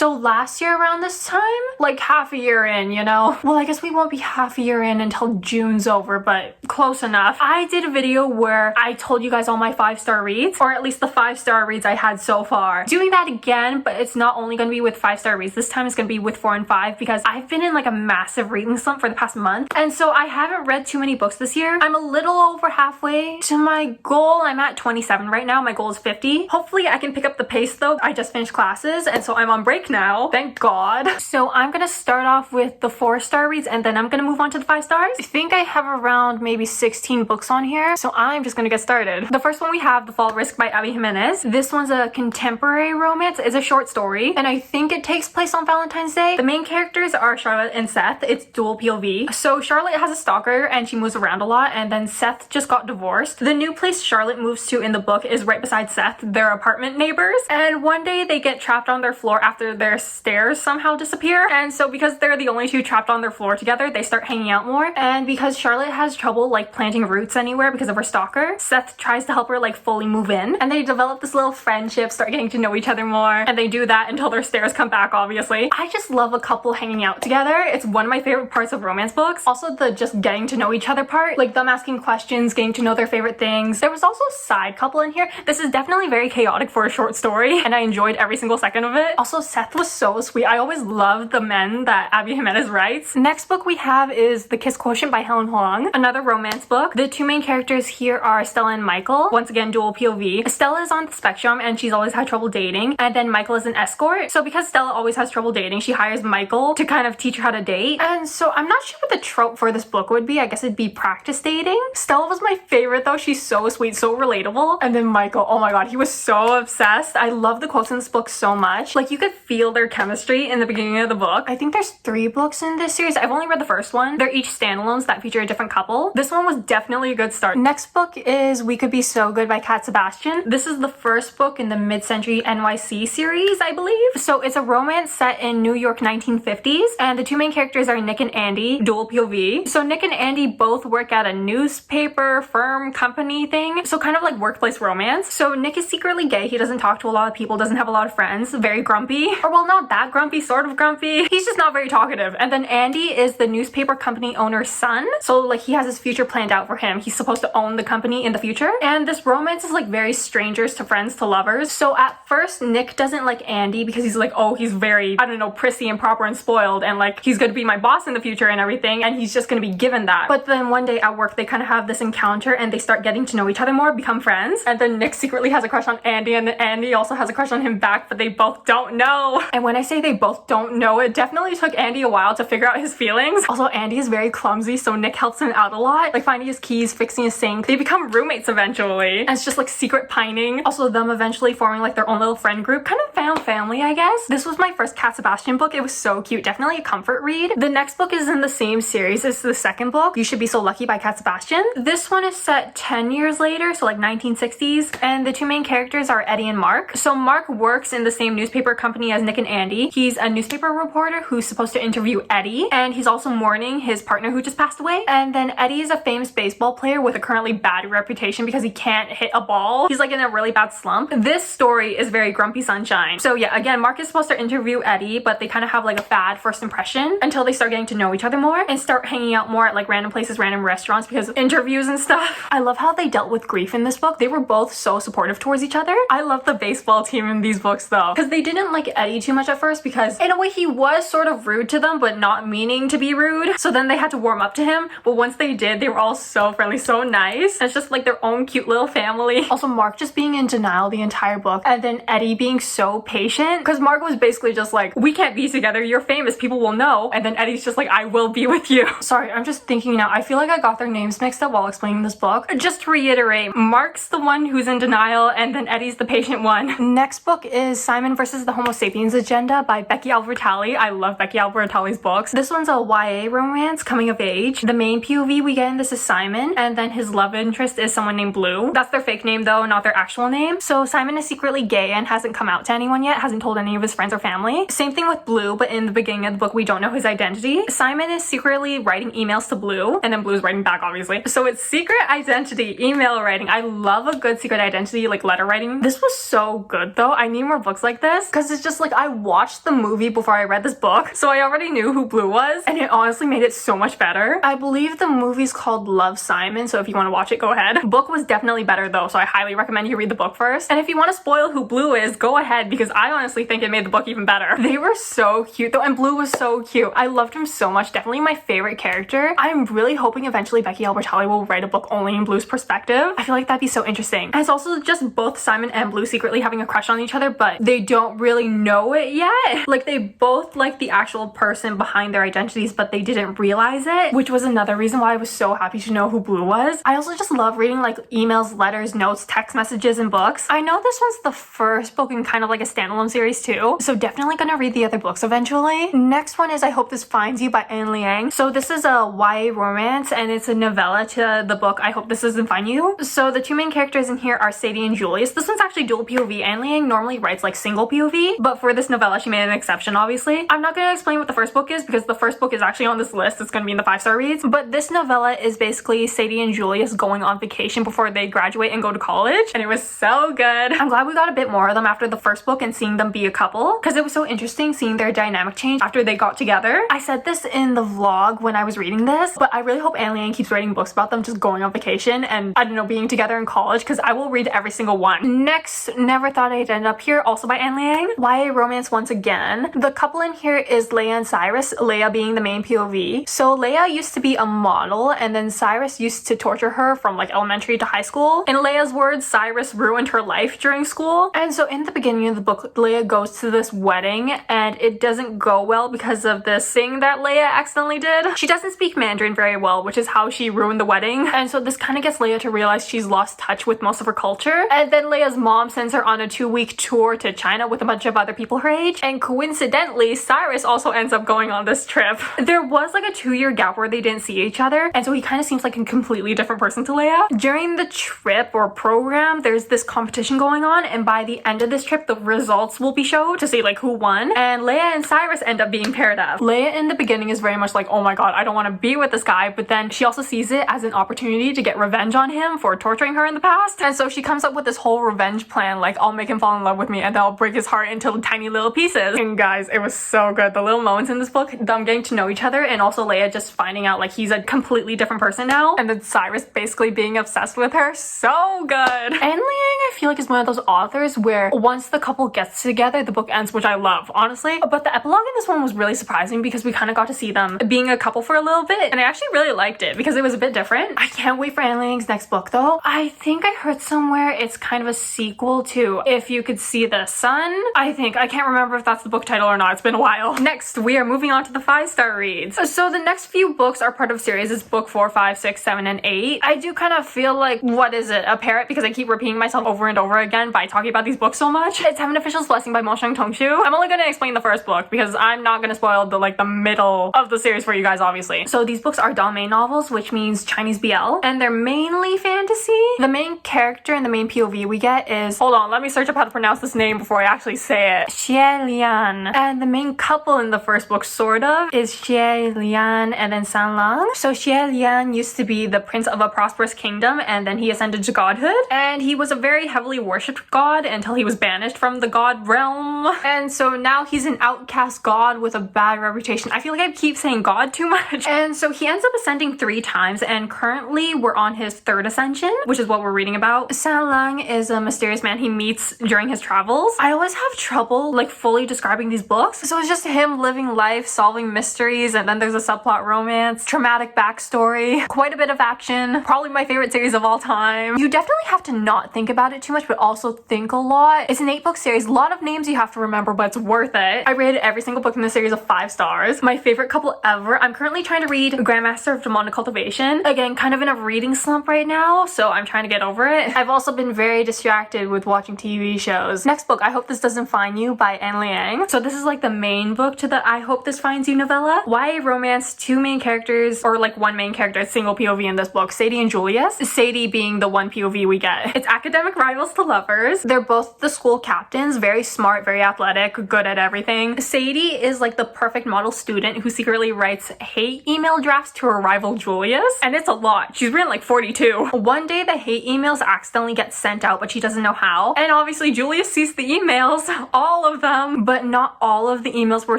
So last year around this time, like half a year in, you know? Well, I guess we won't be half a year in until June's over, but close enough. I did a video where I told you guys all my 5-star reads, or at least the 5-star reads I had so far. Doing that again, but it's not only gonna be with 5-star reads. This time it's gonna be with 4 and 5 because I've been in like a massive reading slump for the past month. And so I haven't read too many books this year. I'm a little over halfway to my goal. I'm at 27 right now. My goal is 50. Hopefully I can pick up the pace though. I just finished classes and so I'm on break now. Thank God. So I'm gonna start off with the 4-star reads and then I'm gonna move on to the 5 stars. I think I have around maybe 16 books on here. So I'm just gonna get started. The first one we have The Fall Risk by Abby Jimenez. This one's a contemporary romance. It's a short story and I think it takes place on Valentine's Day. The main characters are Charlotte and Seth. It's dual POV. So Charlotte has a stalker and she moves around a lot, and then Seth just got divorced. The new place Charlotte moves to in the book is right beside Seth, their apartment neighbors, and one day they get trapped on their floor after their stairs somehow disappear, and so because they're the only two trapped on their floor together, they start hanging out more. And because Charlotte has trouble like planting roots anywhere because of her stalker, Seth tries to help her like fully move in, and they develop this little friendship, start getting to know each other more, and they do that until their stairs come back, obviously. I just love a couple hanging out together. It's one of my favorite parts of romance books. Also the just getting to know each other part, like them asking questions, getting to know their favorite things. There was also a side couple in here. This is definitely very chaotic for a short story and I enjoyed every single second of it. Also Seth was so sweet. I always love the men that Abby Jimenez writes. Next book we have is The Kiss Quotient by Helen Huang, another romance book. The two main characters here are Stella and Michael, once again dual POV. Stella is on the spectrum and she's always had trouble dating, and then Michael is an escort. So because Stella always has trouble dating, she hires Michael to kind of teach her how to date. And so I'm not sure what the trope for this book would be. I guess it'd be practice dating. Stella was my favorite though. She's so sweet, so relatable. And then Michael, oh my god, he was so obsessed. I love the quotes in this book so much. Like you could feel their chemistry in the beginning of the book. I think there's 3 books in this series. I've only read the first one. They're each standalones that feature a different couple. This one was definitely a good start. Next book is We Could Be So Good by Kat Sebastian. This is the first book in the mid-century NYC series, I believe. So it's a romance set in New York 1950s, and the two main characters are Nick and Andy, dual POV. So Nick and Andy both work at a newspaper firm company thing, so kind of like workplace romance. So Nick is secretly gay. He doesn't talk to a lot of people, doesn't have a lot of friends, very grumpy, or well, not that grumpy, sort of grumpy. He's just not very talkative. And then Andy is the newspaper company owner's son, so like he has his future planned out for him. He's supposed to own the company in the future, and this romance is like very strangers to friends to lovers. So at first Nick doesn't like Andy because he's like, oh, he's very, I don't know, prissy and proper and spoiled, and like he's gonna be my boss in the future and everything, and he's just gonna be given that. But then one day at work they kind of have this encounter and they start getting to know each other more, become friends, and then Nick secretly has a crush on Andy, and then Andy also has a crush on him back, but they both don't know. And when I say they both don't know, it definitely took Andy a while to figure out his feelings. Also Andy is very clumsy, so Nick helps him out a lot, like finding his keys, fixing his sink. They become roommates eventually, and it's just like secret pining. Also them eventually forming like their own little friend group, kind of found family, I guess. This was my first Kat Sebastian book. It was so cute, definitely a comfort read. The next book is in the same series. It's the second book, You Should Be So Lucky by Kat Sebastian. This one is set 10 years later, so like 1960s, and the two main characters are Eddie and Mark. So Mark works in the same newspaper company as Nick and Andy. He's a newspaper reporter who's supposed to interview Eddie, and he's also mourning his partner who just passed away. And then Eddie is a famous baseball player with a currently bad reputation because he can't hit a ball. He's like in a really bad slump. This story is very grumpy sunshine. So yeah, again, Mark is supposed to interview Eddie, but they kind of have like a bad first impression until they start getting to know each other more and start hanging out more at like random places, random restaurants because of interviews and stuff. I love how they dealt with grief in this book. They were both so supportive towards each other. I love the baseball team in these books though, because they didn't like Eddie too much at first because in a way he was sort of rude to them, but not meaning to be rude. So then they had to warm up to him. But once they did, they were all so friendly, so nice. And it's just like their own cute little family. Also Mark just being in denial the entire book, and then Eddie being so patient because Mark was basically just like, we can't be together, you're famous, people will know. And then Eddie's just like, I will be with you. Sorry, I'm just thinking now, I feel like I got their names mixed up while explaining this book. Just to reiterate, Mark's the one who's in denial and then Eddie's the patient one. Next book is Simon versus the Homo Sapiens Agenda by Becky Albertalli. I love Becky Albertalli's books. This one's a YA romance, coming of age. The main POV we get in this is Simon, and then his love interest is someone named Blue. That's their fake name though, not their actual name. So Simon is secretly gay and hasn't come out to anyone yet, hasn't told anyone any of his friends or family. Same thing with Blue, but in the beginning of the book, we don't know his identity. Simon is secretly writing emails to Blue, and then Blue's writing back, obviously. So it's secret identity, email writing. I love a good secret identity, like letter writing. This was so good though. I need more books like this because it's just like I watched the movie before I read this book, so I already knew who Blue was, and it honestly made it so much better. I believe the movie's called Love, Simon, so if you want to watch it, go ahead. Book was definitely better though, so I highly recommend you read the book first. And if you want to spoil who Blue is, go ahead, because I honestly think it made the book even better. They were so cute though, and Blue was so cute. I loved him so much. Definitely my favorite character. I'm really hoping eventually Becky Albertalli will write a book only in Blue's perspective. I feel like that'd be so interesting. And it's also just both Simon and Blue secretly having a crush on each other, but they don't really know it yet. Like they both like the actual person behind their identities, but they didn't realize it, which was another reason why I was so happy to know who Blue was. I also just love reading like emails, letters, notes, text messages, and books. I know this one's the first book in kind of like a standalone series too, so definitely gonna read the other books eventually. Next one is I Hope This Finds You by Anne Liang. So this is a YA romance, and it's a novella to the book I Hope This Doesn't Find You. So the two main characters in here are Sadie and Julius. This one's actually dual POV. Anne Liang normally writes like single POV, but for this novella she made an exception, obviously. I'm not gonna explain what the first book is because the first book is actually on this list. It's gonna be in the 5-star reads, but this novella is basically Sadie and Julius going on vacation before they graduate and go to college, and it was so good. I'm glad we got a bit more of them after the first book and seeing them be a couple, because it was so interesting seeing their dynamic change after they got together. I said this in the vlog when I was reading this, but I really hope Anne Liang keeps writing books about them just going on vacation and, I don't know, being together in college, because I will read every single one. Next, Never Thought I'd End Up Here, also by Anne Liang. YA romance once again. The couple in here is Leia and Cyrus, Leia being the main POV. So Leia used to be a model, and then Cyrus used to torture her from like elementary to high school. In Leia's words, Cyrus ruined her life during school. And so in the beginning of the book, Leia goes to this wedding, and it doesn't go well because of this thing that Leia accidentally did. She doesn't speak Mandarin very well, which is how she ruined the wedding. And so this kind of gets Leia to realize she's lost touch with most of her culture. And then Leia's mom sends her on a 2-week tour to China with a bunch of other people her age. And coincidentally, Cyrus also ends up going on this trip. There was like a 2-year gap where they didn't see each other, and so he kind of seems like a completely different person to Leia. During the trip or program, there's this competition going on, and by the end of this trip, the results will be showed to see like who won. And Leia and Cyrus end up being paired up. Leia in the beginning is very much like, oh my god, I don't want to be with this guy, but then she also sees it as an opportunity to get revenge on him for torturing her in the past. And so she comes up with this whole revenge plan, like I'll make him fall in love with me and then I'll break his heart into tiny little pieces. And guys, it was so good. The little moments in this book, them getting to know each other, and also Leia just finding out like he's a completely different person now, and then Cyrus basically being obsessed with her. So good. Anne Liang, I feel like, is one of those authors where once the couple gets together, the book ends, which I love, honestly. But the epilogue in this one was really surprising because we kind of got to see them being a couple for a little bit, and I actually really liked it because it was a bit different. I can't wait for Anne Liang's next book though. I think I heard somewhere it's kind of a sequel to If You Could See the Sun. I can't remember if that's the book title or not. It's been a while. Next, we are moving on to the 5-star reads. So the next few books are part of series is book 4, 5, 6, 7, and 8. I do kind of feel like, what is it, a parrot, because I keep repeating myself over and over again by talking about these books so much. It's Heaven Official's Blessing by Mosheng Tongshu. I'm only going to explain the first book because I'm not going to spoil the middle of the series for you guys, obviously. So these books are Dame novels, which means Chinese BL, and they're mainly fantasy. The main character and the main POV we get is, hold on, let me search up how to pronounce this name before I actually say it, Xie Lian. And the main couple in the first book, sort of, is Xie Lian and then San Lang. So Xie Lian used to be the prince of a prosperous kingdom, and then he ascended to godhood, and he was a very heavily worshipped god until he was banished from the god realm. And so now he's an outcast god with a bad reputation. I feel like I keep saying god too much. And so he ends up ascending 3 times, and currently we're on his 3rd ascension, which is what we're reading about. San Lang is a mysterious man he meets during his travels. I always have trouble like fully describing these books, so it's just him living life, solving mysteries, and then there's a subplot romance, traumatic backstory, quite a bit of action, probably my favorite series of all time. You definitely have to not think about it too much, but also think a lot. It's an 8-book series, a lot of names you have to remember, but it's worth it. I rated every single book in the series of 5 stars. My favorite couple ever. I'm currently trying to read Grandmaster of Demonic Cultivation. Again, kind of in a reading slump right now, so I'm trying to get over it. I've also been very distracted with watching TV shows. Next book, I Hope This Doesn't Find You by Anne Liang. So this is like the main book to the I Hope This Finds You novella. YA romance, 2 main characters, or like 1 main character, single POV in this book, Sadie and Julius. Sadie being the 1 POV we get. It's academic rivals to lovers. They're both the school captains, very smart, smart, very athletic, good at everything. Sadie is like the perfect model student who secretly writes hate email drafts to her rival Julius, and it's a lot. She's written like 42. One day the hate emails accidentally get sent out, but she doesn't know how, and obviously Julius sees the emails, all of them, but not all of the emails were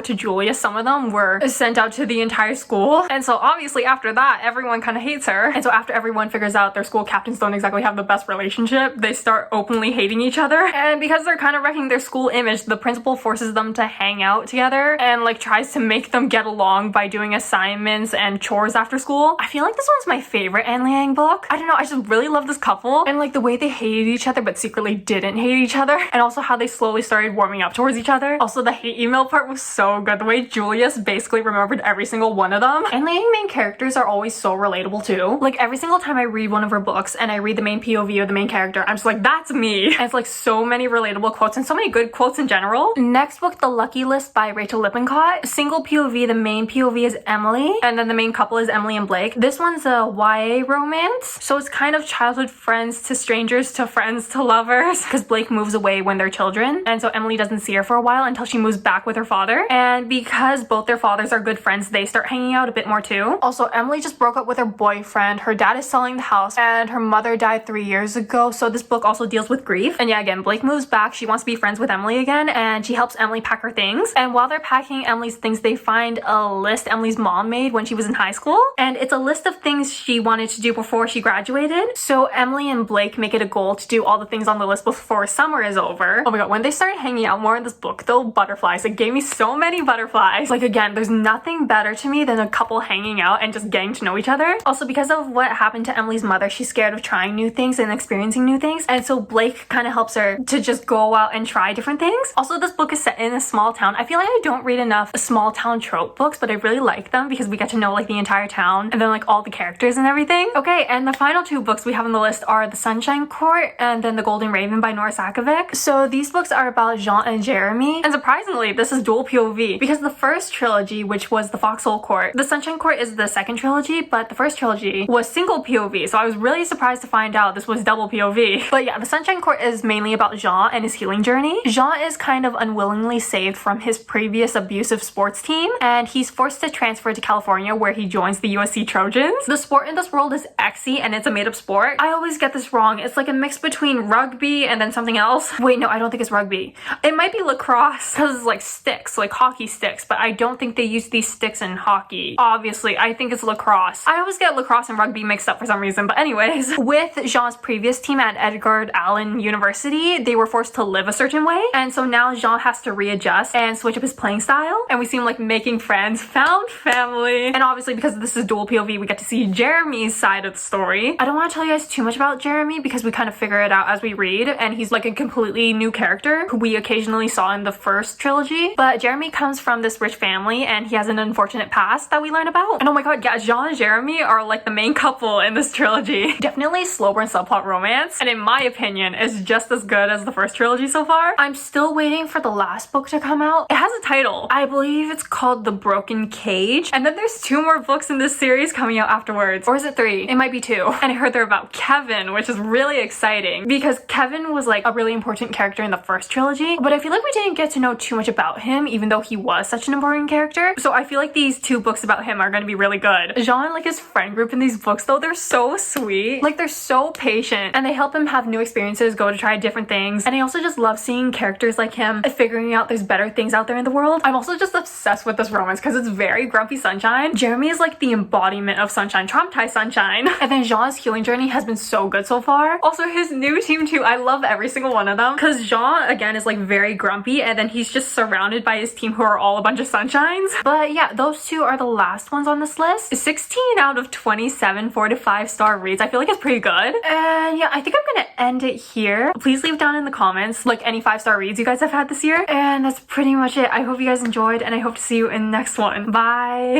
to Julius. Some of them were sent out to the entire school, and so obviously after that everyone kind of hates her. And so after everyone figures out their school captains don't exactly have the best relationship, they start openly hating each other, and because they're kind of wrecking their school image, the principal forces them to hang out together and like tries to make them get along by doing assignments and chores after school. I feel like this one's my favorite Anne Liang book. I don't know, I just really love this couple and like the way they hated each other but secretly didn't hate each other, and also how they slowly started warming up towards each other. Also, the hate email part was so good. The way Julius basically remembered every single one of them. Anne Liang main characters are always so relatable too. Like every single time I read one of her books and I read the main POV of the main character, I'm just like, that's me. And it's like so many relatable quotes and so many good quotes in general. Next book, The Lucky List by Rachel Lippincott. Single POV, the main POV is Emily, and then the main couple is Emily and Blake. This one's a YA romance, so it's kind of childhood friends to strangers to friends to lovers, because Blake moves away when they're children, and so Emily doesn't see her for a while until she moves back with her father, and because both their fathers are good friends, they start hanging out a bit more too. Also, Emily just broke up with her boyfriend, her dad is selling the house, and her mother died 3 years ago, so this book also deals with grief. And yeah, again, Blake moves back, she wants to be friends with Emily again, and she helps Emily pack her things, and while they're packing Emily's things, they find a list Emily's mom made when she was in high school, and it's a list of things she wanted to do before she graduated. So Emily and Blake make it a goal to do all the things on the list before summer is over. Oh my god, when they started hanging out more in this book though, butterflies, it gave me so many butterflies. Like again, there's nothing better to me than a couple hanging out and just getting to know each other. Also, because of what happened to Emily's mother, she's scared of trying new things and experiencing new things, and so Blake kind of helps her to just go out and try different things. Also, this book is set in a small town. I feel like I don't read enough small town trope books, but I really like them because we get to know like the entire town and then like all the characters and everything. Okay, and the final two books we have on the list are The Sunshine Court and then The Golden Raven by Nora Sakovic. So these books are about Jean and Jeremy, and surprisingly this is dual POV because the first trilogy, which was The Foxhole Court, The Sunshine Court is the second trilogy, but the first trilogy was single POV, so I was really surprised to find out this was double POV. But yeah, The Sunshine Court is mainly about Jean and his healing journey. Jean is kind of unwillingly saved from his previous abusive sports team, and he's forced to transfer to California where he joins the USC Trojans. The sport in this world is Xe, and it's a made-up sport. I always get this wrong. It's like a mix between rugby and then something else. Wait, no, I don't think it's rugby. It might be lacrosse because it's like sticks, like hockey sticks, but I don't think they use these sticks in hockey. Obviously, I think it's lacrosse. I always get lacrosse and rugby mixed up for some reason, but anyways, with Jean's previous team at Edgar Allan University, they were forced to live a certain way, and so now Jean has to readjust and switch up his playing style, and we seem like making friends, found family, and obviously because this is dual POV, we get to see Jeremy's side of the story. I don't want to tell you guys too much about Jeremy because we kind of figure it out as we read, and he's like a completely new character who we occasionally saw in the first trilogy, but Jeremy comes from this rich family and he has an unfortunate past that we learn about. And oh my god, yeah, Jean and Jeremy are like the main couple in this trilogy. Definitely slow burn subplot romance, and in my opinion is just as good as the first trilogy so far. I'm still waiting for the last book to come out. It has a title. I believe it's called The Broken Cage, and then there's 2 more books in this series coming out afterwards. Or is it 3? It might be 2. And I heard they're about Kevin, which is really exciting because Kevin was like a really important character in the first trilogy, but I feel like we didn't get to know too much about him even though he was such an important character. So I feel like these 2 books about him are going to be really good. Jean and like his friend group in these books though, they're so sweet. Like they're so patient and they help him have new experiences, go to try different things. And I also just love seeing characters like him figuring out there's better things out there in the world. I'm also just obsessed with this romance because it's very grumpy sunshine. Jeremy is like the embodiment of sunshine, traumatized sunshine. And then Jean's healing journey has been so good so far. Also his new team too, I love every single one of them because Jean again is like very grumpy and then he's just surrounded by his team who are all a bunch of sunshines. But yeah, those 2 are the last ones on this list. 16 out of 27 4 to 5 star reads. I feel like it's pretty good. And yeah, I think I'm gonna end it here. Please leave down in the comments like any 5-star reads you guys have had this year. And that's pretty much it. I hope you guys enjoyed and I hope to see you in the next one. Bye!